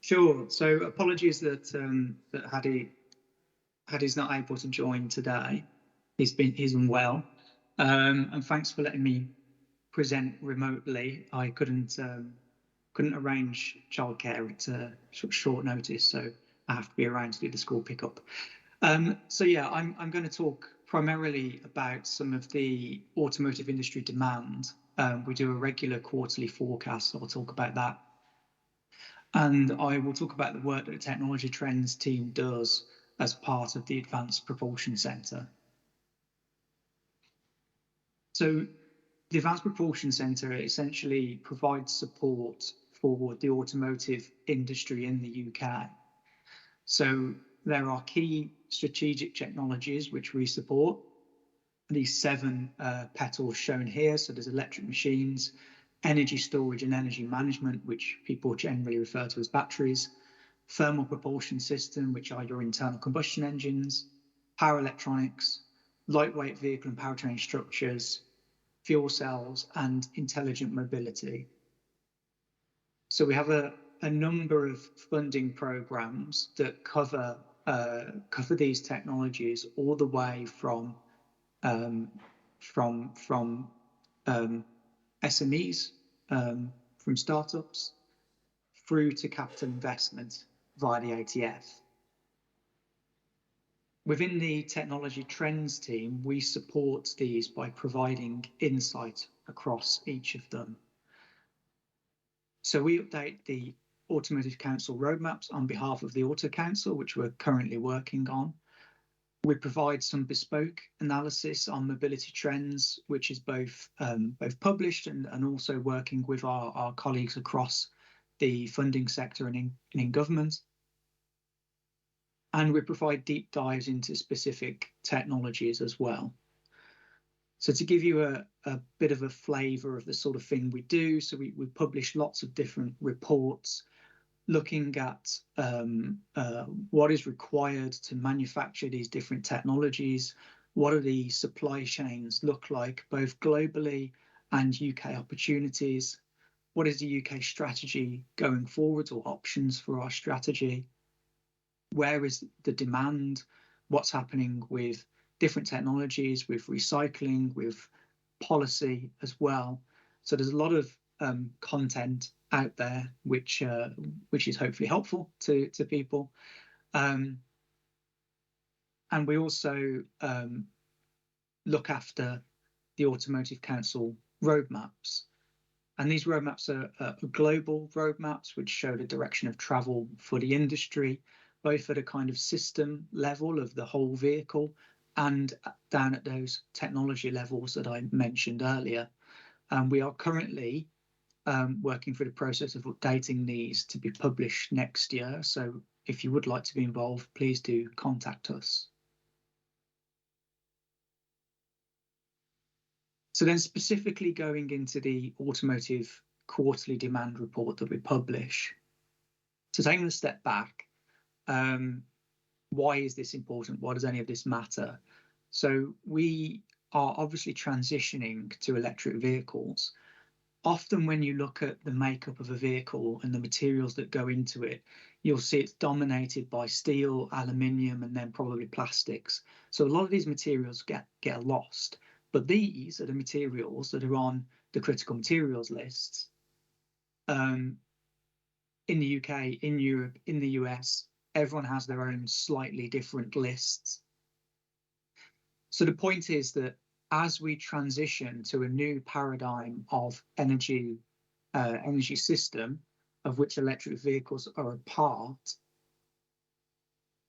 Sure. So apologies that Hadi's not able to join today. He's unwell, and thanks for letting me present remotely. I couldn't arrange childcare at short notice, so I have to be around to do the school pickup. So yeah, I'm going to talk primarily about some of the automotive industry demand. We do a regular quarterly forecast, so I'll talk about that. And I will talk about the work that the Technology Trends team does as part of the Advanced Propulsion Centre. So the Advanced Propulsion Centre essentially provides support for the automotive industry in the UK. So there are key strategic technologies which we support. These 7 petals shown here. So there's electric machines, energy storage and energy management, which people generally refer to as batteries, thermal propulsion system, which are your internal combustion engines, power electronics, lightweight vehicle and powertrain structures, fuel cells, and intelligent mobility. So we have a number of funding programs that cover these technologies all the way from SMEs, from startups, through to capital investment via the ATF. Within the Technology Trends team, we support these by providing insight across each of them. So we update the Automotive Council roadmaps on behalf of the Auto Council, which we're currently working on. We provide some bespoke analysis on mobility trends, which is both published and also working with our colleagues across the funding sector and in government. And we provide deep dives into specific technologies as well. So to give you a bit of a flavour of the sort of thing we do, so we publish lots of different reports looking at what is required to manufacture these different technologies, what do the supply chains look like, both globally and UK opportunities, what is the UK strategy going forward or options for our strategy, where is the demand, what's happening with different technologies, with recycling, with policy as well. So there's a lot of content out there which is hopefully helpful to people, and we also look after the Automotive Council roadmaps, and these roadmaps are global roadmaps which show the direction of travel for the industry, both at a kind of system level of the whole vehicle and down at those technology levels that I mentioned earlier. And we are currently working through the process of updating these to be published next year. So if you would like to be involved, please do contact us. So then specifically going into the automotive quarterly demand report that we publish. So taking a step back, why is this important? Why does any of this matter? So we are obviously transitioning to electric vehicles. Often when you look at the makeup of a vehicle and the materials that go into it, you'll see it's dominated by steel, aluminium, and then probably plastics. So a lot of these materials get lost. But these are the materials that are on the critical materials lists. In the UK, in Europe, in the US, everyone has their own slightly different lists. So the point is that as we transition to a new paradigm of energy system, of which electric vehicles are a part,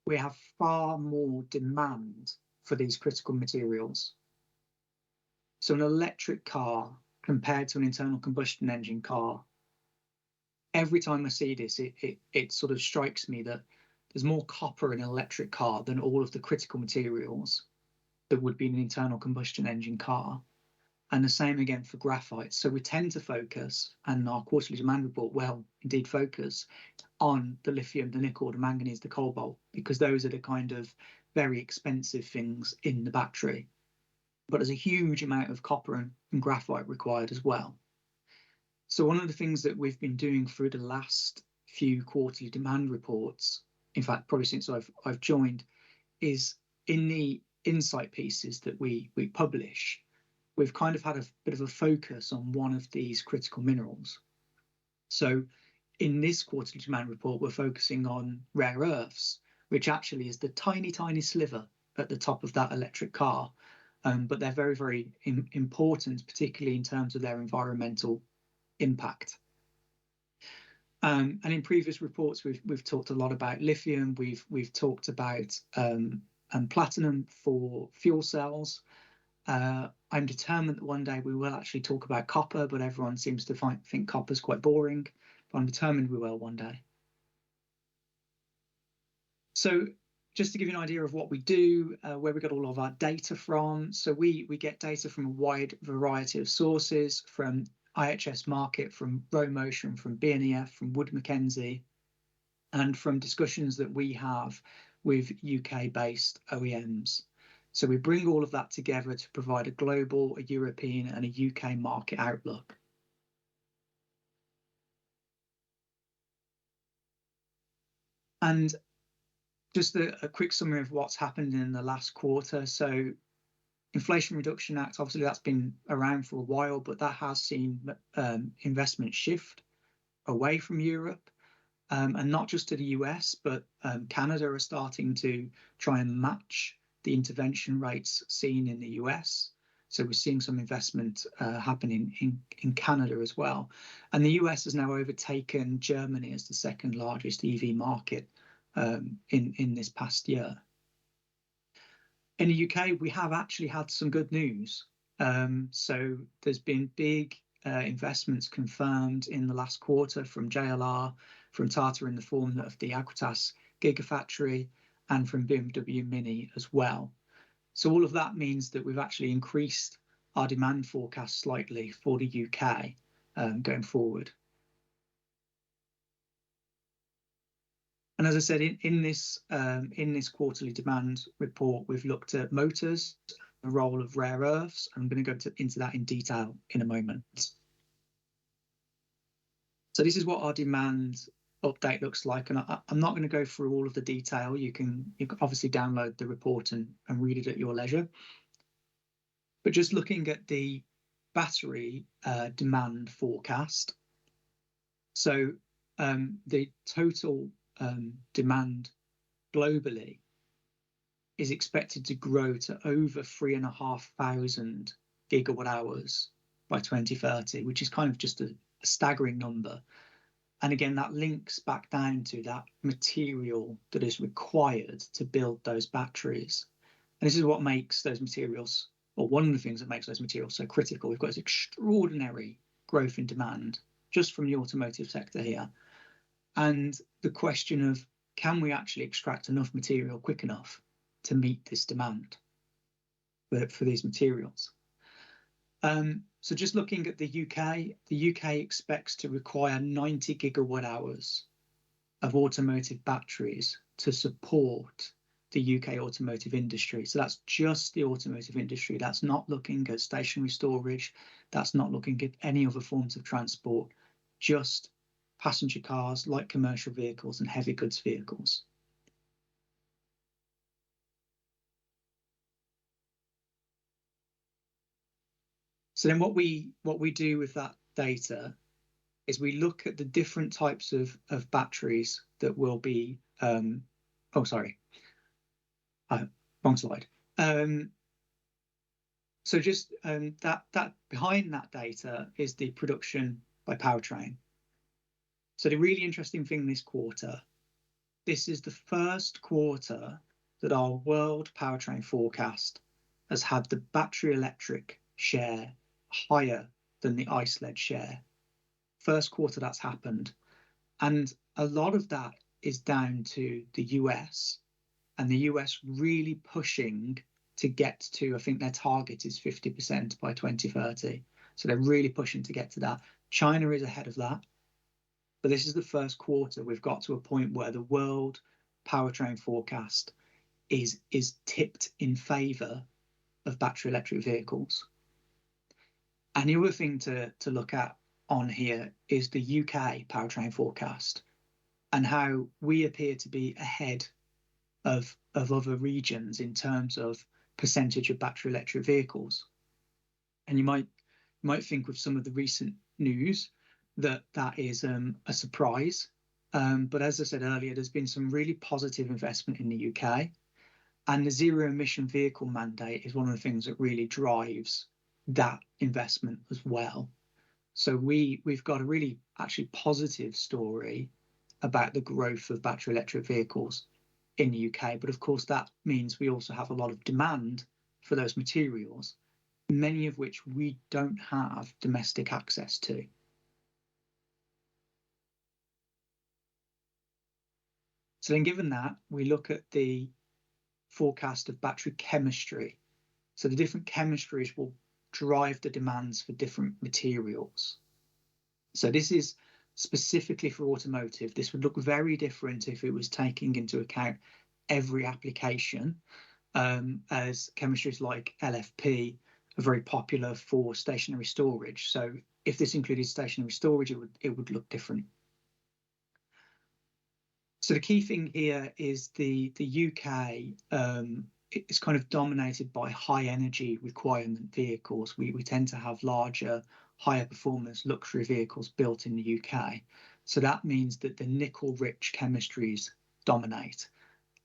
we have far more demand for these critical materials. So an electric car compared to an internal combustion engine car, every time I see this, it sort of strikes me that there's more copper in an electric car than all of the critical materials that would be in an internal combustion engine car. And the same again for graphite. So we tend to focus, and our quarterly demand report will indeed focus on the lithium, the nickel, the manganese, the cobalt, because those are the kind of very expensive things in the battery. But there's a huge amount of copper and graphite required as well. So one of the things that we've been doing through the last few quarterly demand reports, in fact, probably since I've joined, is in the insight pieces that we publish, we've kind of had a bit of a focus on one of these critical minerals. So in this quarterly demand report, we're focusing on rare earths, which actually is the tiny, tiny sliver at the top of that electric car. But they're very, very important, particularly in terms of their environmental impact. And in previous reports, we've talked a lot about lithium. We've talked about platinum for fuel cells. I'm determined that one day we will actually talk about copper, but everyone seems to think copper's quite boring. But I'm determined we will one day. So just to give you an idea of what we do, where we got all of our data from. So we get data from a wide variety of sources, from IHS Markit, from RoMotion, from BNEF, from Wood Mackenzie, and from discussions that we have with UK-based OEMs. So we bring all of that together to provide a global, a European, and a UK market outlook. And just a quick summary of what's happened in the last quarter. So Inflation Reduction Act, obviously that's been around for a while, but that has seen investment shift away from Europe, and not just to the US, but Canada are starting to try and match the intervention rates seen in the US. So we're seeing some investment happening in Canada as well. And the US has now overtaken Germany as the second largest EV market in this past year. In the UK, we have actually had some good news. So there's been big investments confirmed in the last quarter from JLR, from Tata in the form of the Agratas Gigafactory, and from BMW Mini as well. So all of that means that we've actually increased our demand forecast slightly for the UK going forward. And as I said, in this quarterly demand report, we've looked at motors, the role of rare earths. I'm going to go into that in detail in a moment. So this is what our demand update looks like, and I'm not going to go through all of the detail. You can obviously download the report and read it at your leisure. But just looking at the battery demand forecast, so the total demand globally is expected to grow to over 3,500 gigawatt hours by 2030, which is kind of just a staggering number. And again, that links back down to that material that is required to build those batteries. And this is what makes those materials, or one of the things that makes those materials so critical. We've got this extraordinary growth in demand just from the automotive sector here. And the question of, can we actually extract enough material quick enough to meet this demand for these materials? So just looking at the UK expects to require 90 gigawatt hours of automotive batteries to support the UK automotive industry. So that's just the automotive industry. That's not looking at stationary storage. That's not looking at any other forms of transport, just passenger cars, light commercial vehicles, and heavy goods vehicles. So then what we do with that data is we look at the different types of batteries that will be, wrong slide. So just that behind that data is the production by powertrain. So the really interesting thing this quarter, this is the first quarter that our world powertrain forecast has had the battery electric share higher than the ICE-led share. First quarter that's happened. And a lot of that is down to the US, and the US really pushing to get to, I think their target is 50% by 2030. So they're really pushing to get to that. China is ahead of that. But this is the first quarter we've got to a point where the world powertrain forecast is tipped in favour of battery electric vehicles. And the other thing to look at on here is the UK powertrain forecast, and how we appear to be ahead of other regions in terms of percentage of battery electric vehicles. And you might think with some of the recent news that is a surprise. But as I said earlier, there's been some really positive investment in the UK, and the zero emission vehicle mandate is one of the things that really drives that investment as well. So we've got a really actually positive story about the growth of battery electric vehicles in the UK. But of course, that means we also have a lot of demand for those materials, many of which we don't have domestic access to. So then given that, we look at the forecast of battery chemistry. So the different chemistries will drive the demands for different materials. So this is specifically for automotive. This would look very different if it was taking into account every application, as chemistries like LFP are very popular for stationary storage. So if this included stationary storage, it would look different. So the key thing here is the UK is kind of dominated by high energy requirement vehicles. We tend to have larger, higher performance luxury vehicles built in the UK. So that means that the nickel rich chemistries dominate.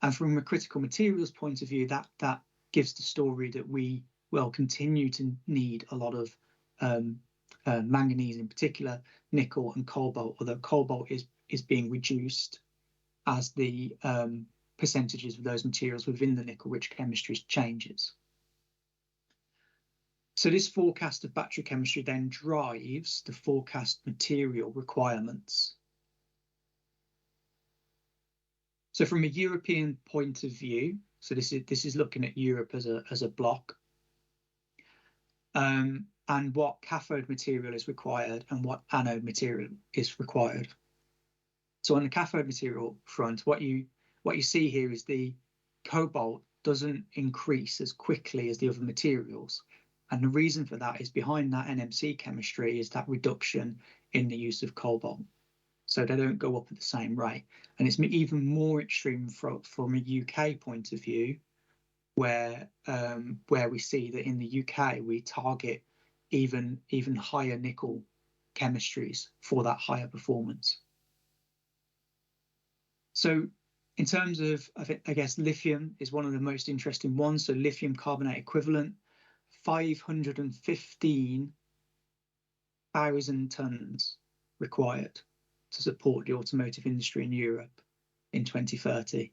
And from a critical materials point of view, that gives the story that we will continue to need a lot of manganese in particular, nickel and cobalt, although cobalt is being reduced as the percentages of those materials within the nickel-rich chemistries changes. So this forecast of battery chemistry then drives the forecast material requirements. So from a European point of view, so this is looking at Europe as a block, and what cathode material is required and what anode material is required. So on the cathode material front, what you see here is the cobalt doesn't increase as quickly as the other materials. And the reason for that is behind that NMC chemistry is that reduction in the use of cobalt. So they don't go up at the same rate. And it's even more extreme from a UK point of view, where we see that in the UK, we target even higher nickel chemistries for that higher performance. So in terms of, I guess, lithium is one of the most interesting ones. So lithium carbonate equivalent, 515,000 tonnes required to support the automotive industry in Europe in 2030.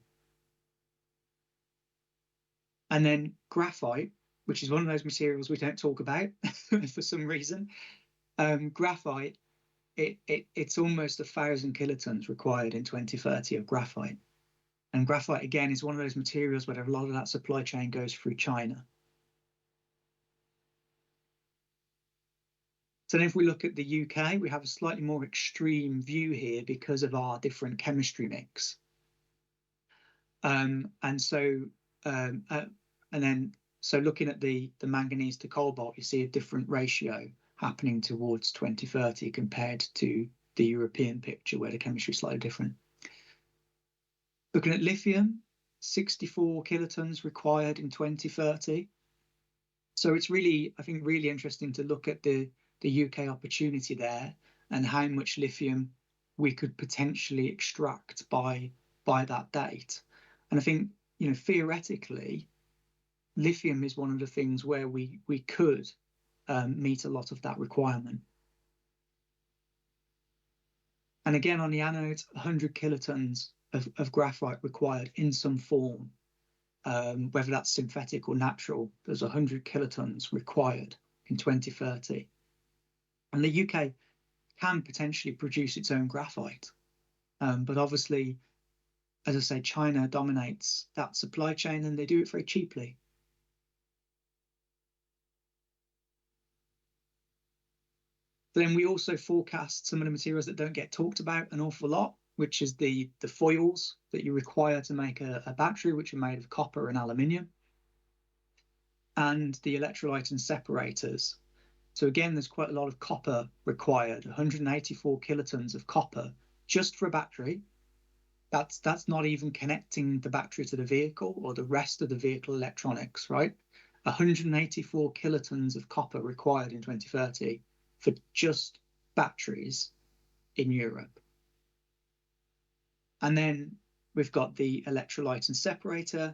And then graphite, which is one of those materials we don't talk about for some reason. Graphite, it's almost 1,000 kilotons required in 2030 of graphite. And graphite, again, is one of those materials where a lot of that supply chain goes through China. So then if we look at the UK, we have a slightly more extreme view here because of our different chemistry mix. So looking at the manganese to cobalt, you see a different ratio happening towards 2030 compared to the European picture where the chemistry is slightly different. Looking at lithium, 64 kilotons required in 2030. So it's really, I think, really interesting to look at the UK opportunity there and how much lithium we could potentially extract by that date. And I think, theoretically, lithium is one of the things where we could meet a lot of that requirement. And again, on the anodes, 100 kilotons of graphite required in some form, whether that's synthetic or natural. There's 100 kilotons required in 2030. And the UK can potentially produce its own graphite. But obviously, as I say, China dominates that supply chain and they do it very cheaply. Then we also forecast some of the materials that don't get talked about an awful lot, which is the foils that you require to make a battery, which are made of copper and aluminium, and the electrolyte and separators. So again, there's quite a lot of copper required, 184 kilotons of copper just for a battery, That's not even connecting the battery to the vehicle or the rest of the vehicle electronics, right? 184 kilotons of copper required in 2030 for just batteries in Europe. And then we've got the electrolyte and separator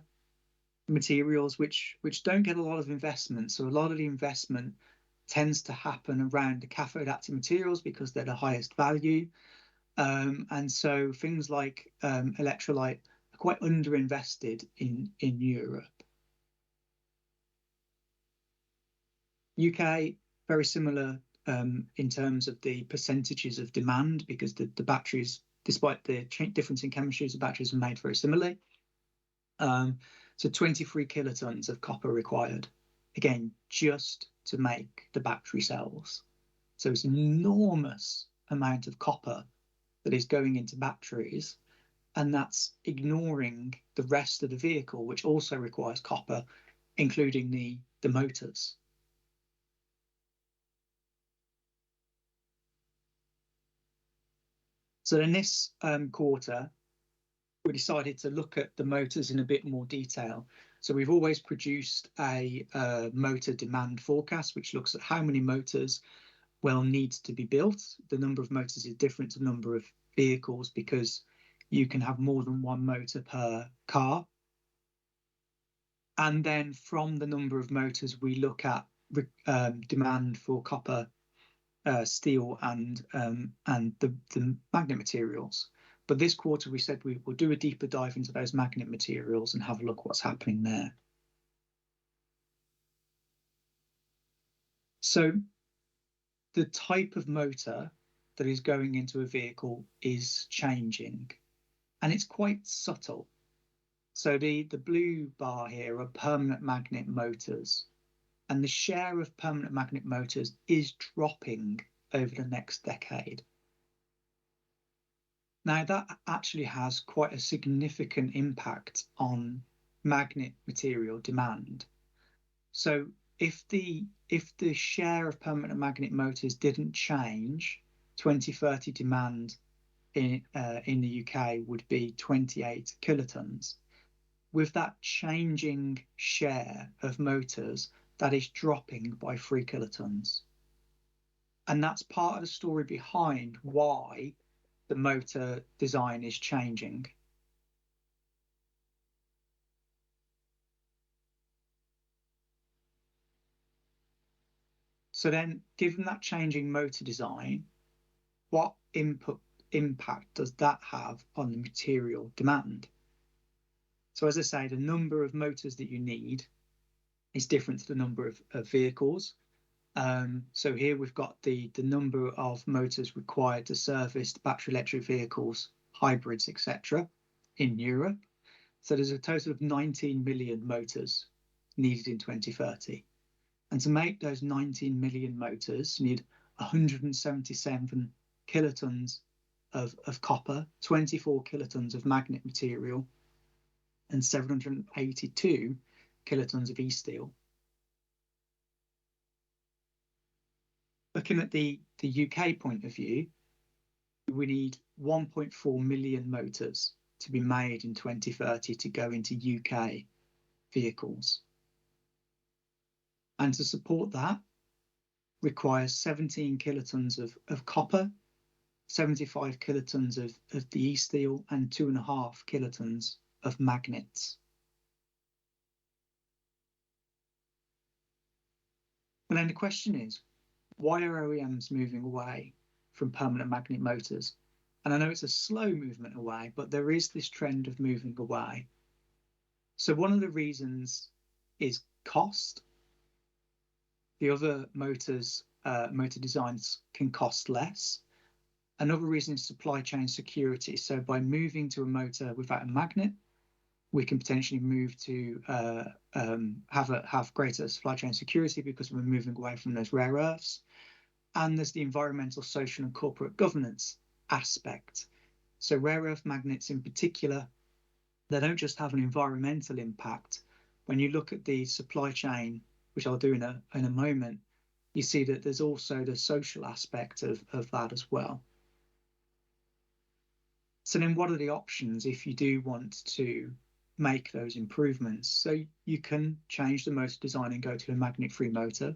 materials, which don't get a lot of investment. So a lot of the investment tends to happen around the cathode active materials because they're the highest value. And so things like electrolyte are quite underinvested in Europe. UK, very similar in terms of the percentages of demand, because the batteries, despite the difference in chemistries, the batteries are made very similarly. So 23 kilotons of copper required, again, just to make the battery cells. So it's an enormous amount of copper that is going into batteries, and that's ignoring the rest of the vehicle, which also requires copper, including the motors. So in this quarter, we decided to look at the motors in a bit more detail. So we've always produced a motor demand forecast, which looks at how many motors will need to be built. The number of motors is different to the number of vehicles because you can have more than one motor per car. And then from the number of motors, we look at demand for copper, steel, and the magnet materials. But this quarter, we said we will do a deeper dive into those magnet materials and have a look what's happening there. So the type of motor that is going into a vehicle is changing, and it's quite subtle. So the blue bar here are permanent magnet motors, and the share of permanent magnet motors is dropping over the next decade. Now, that actually has quite a significant impact on magnet material demand. So if the share of permanent magnet motors didn't change, 2030 demand in the UK would be 28 kilotons. With that changing share of motors, that is dropping by 3 kilotons. And that's part of the story behind why the motor design is changing. So then, given that changing motor design, what impact does that have on the material demand? So as I say, the number of motors that you need is different to the number of vehicles. So here we've got the number of motors required to service the battery electric vehicles, hybrids, etc. in Europe. So there's a total of 19 million motors needed in 2030. And to make those 19 million motors, you need 177 kilotons of copper, 24 kilotons of magnet material, and 782 kilotons of e-steel. Looking at the UK point of view, we need 1.4 million motors to be made in 2030 to go into UK vehicles. And to support that requires 17 kilotons of copper, 75 kilotons of the e-steel, and 2.5 kilotons of magnets. And then the question is, why are OEMs moving away from permanent magnet motors? And I know it's a slow movement away, but there is this trend of moving away. So one of the reasons is cost. The other motor designs can cost less. Another reason is supply chain security. So by moving to a motor without a magnet, we can potentially move to have greater supply chain security because we're moving away from those rare earths. And there's the environmental, social, and corporate governance aspect. So rare earth magnets in particular, they don't just have an environmental impact. When you look at the supply chain, which I'll do in a moment, you see that there's also the social aspect of that as well. So then what are the options if you do want to make those improvements? So you can change the motor design and go to a magnet-free motor.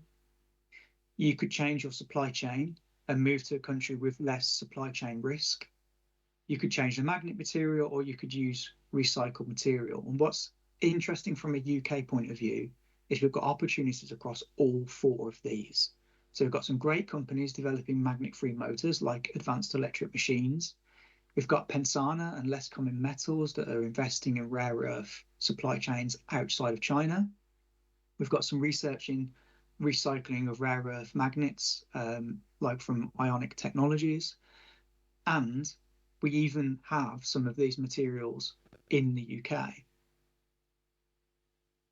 You could change your supply chain and move to a country with less supply chain risk. You could change the magnet material, or you could use recycled material. And what's interesting from a UK point of view is we've got opportunities across all four of these. So we've got some great companies developing magnet-free motors like Advanced Electric Machines. We've got Pensana and Less Common Metals that are investing in rare earth supply chains outside of China. We've got some research in recycling of rare earth magnets, like from Ionic Technologies. And we even have some of these materials in the UK.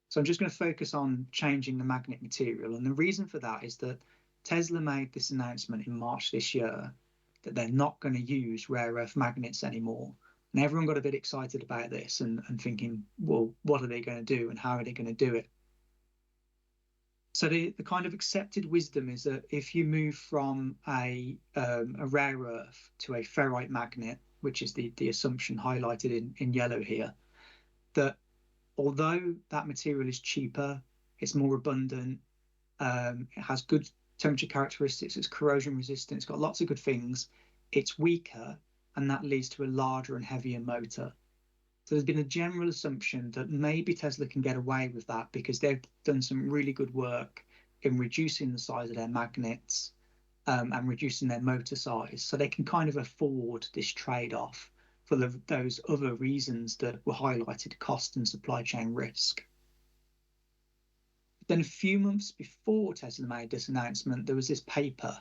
So I'm just going to focus on changing the magnet material. And the reason for that is that Tesla made this announcement in March this year that they're not going to use rare earth magnets anymore. And everyone got a bit excited about this and thinking, well, what are they going to do and how are they going to do it? So the kind of accepted wisdom is that if you move from a rare earth to a ferrite magnet, which is the assumption highlighted in yellow here, that although that material is cheaper, it's more abundant, it has good temperature characteristics, it's corrosion resistant, it's got lots of good things, it's weaker, and that leads to a larger and heavier motor. So there's been a general assumption that maybe Tesla can get away with that because they've done some really good work in reducing the size of their magnets and reducing their motor size. So they can kind of afford this trade-off for those other reasons that were highlighted, cost and supply chain risk. Then a few months before Tesla made this announcement, there was this paper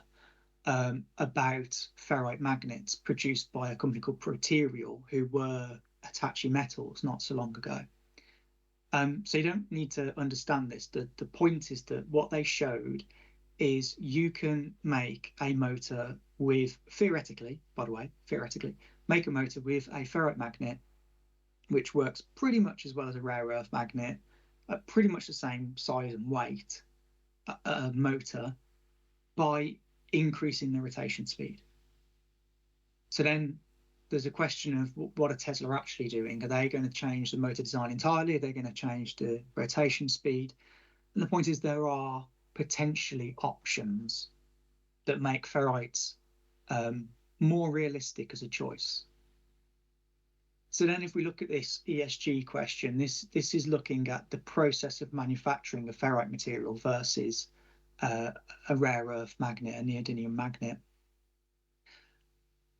about ferrite magnets produced by a company called Proterial, who were Hitachi Metals not so long ago. So you don't need to understand this. The point is that what they showed is you can make a motor with, theoretically, make a motor with a ferrite magnet, which works pretty much as well as a rare earth magnet, at pretty much the same size and weight motor, by increasing the rotation speed. So then there's a question of what are Tesla actually doing? Are they going to change the motor design entirely? Are they going to change the rotation speed? And the point is there are potentially options that make ferrites more realistic as a choice. So then if we look at this ESG question, this is looking at the process of manufacturing a ferrite material versus a rare earth magnet, a neodymium magnet.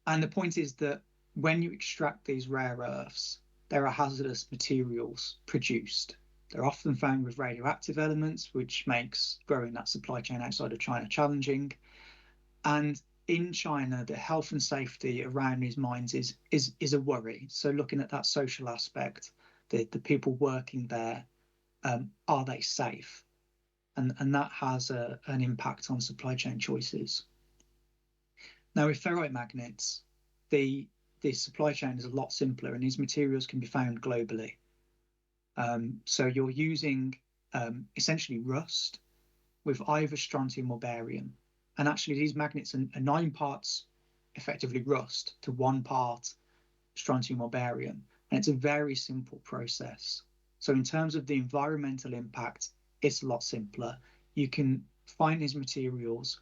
And the point is that when you extract these rare earths, there are hazardous materials produced. They're often found with radioactive elements, which makes growing that supply chain outside of China challenging. And in China, the health and safety around these mines is a worry. So looking at that social aspect, the people working there, are they safe? And that has an impact on supply chain choices. Now, with ferrite magnets, the supply chain is a lot simpler, and these materials can be found globally. So you're using essentially rust with either strontium or barium. And actually, these magnets are 9 parts effectively rust to 1 part strontium or barium. And it's a very simple process. So in terms of the environmental impact, it's a lot simpler. You can find these materials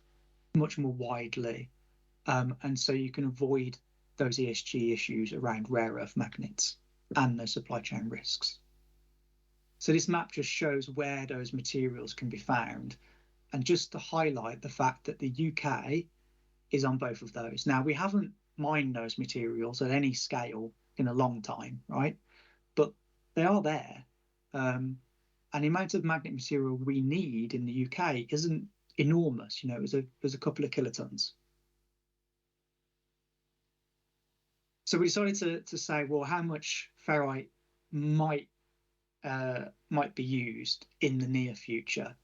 much more widely. And so you can avoid those ESG issues around rare earth magnets and the supply chain risks. So this map just shows where those materials can be found. And just to highlight the fact that the UK is on both of those. Now, we haven't mined those materials at any scale in a long time, right? But they are there. And the amount of magnet material we need in the UK isn't enormous. You know, there's a couple of kilotons. So we decided to say, well, how much ferrite might be used in the near future?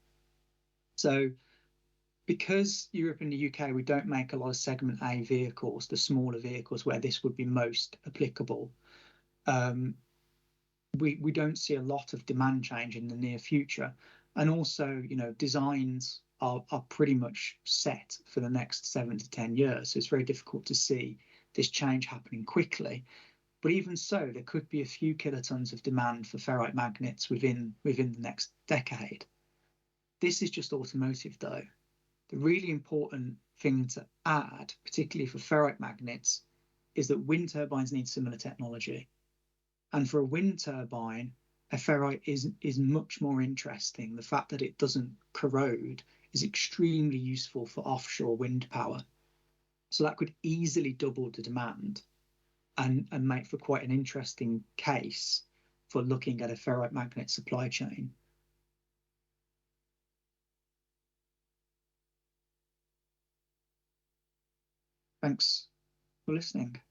So because Europe and the UK, we don't make a lot of segment A vehicles, the smaller vehicles where this would be most applicable, we don't see a lot of demand change in the near future. And also, you know, designs are pretty much set for the next 7 to 10 years. So it's very difficult to see this change happening quickly. But even so, there could be a few kilotons of demand for ferrite magnets within the next decade. This is just automotive, though. The really important thing to add, particularly for ferrite magnets, is that wind turbines need similar technology. And for a wind turbine, a ferrite is much more interesting. The fact that it doesn't corrode is extremely useful for offshore wind power. So that could easily double the demand and make for quite an interesting case for looking at a ferrite magnet supply chain. Thanks for listening.